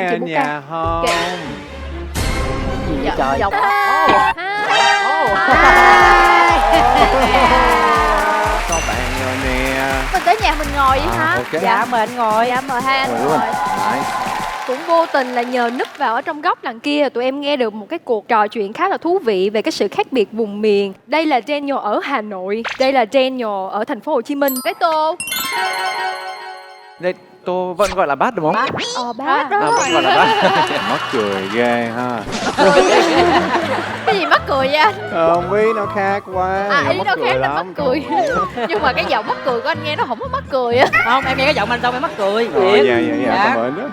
ai chị ở Mu Ca. nhà không? Gì vậy trời? Giọng Có bạn rồi nè. mình tới nhà mình ngồi vậy hả? Ok. Dạ mời anh ngồi. Dạ mời hai anh Mời ngồi. luôn. Đấy. Cũng vô tình là nhờ núp vào ở trong góc đằng kia, tụi em nghe được một cái cuộc trò chuyện khá là thú vị về cái sự khác biệt vùng miền. Đây là Daniel ở Hà Nội, đây là Daniel ở thành phố Hồ Chí Minh. Cái Tô. Đây, tôi vẫn gọi là bác đúng không? Bác đó. Vẫn gọi là bác. Mắc cười ghê ha. Cái gì mắc cười vậy anh? Không biết, nó khác quá. Ý nó khác là mắc cười. Nhưng mà cái giọng mắc cười của anh nghe nó không có mắc cười á. Không, em nghe cái giọng anh xong em mắc cười. Dạ, dạ, Dạ. cảm ơn đó.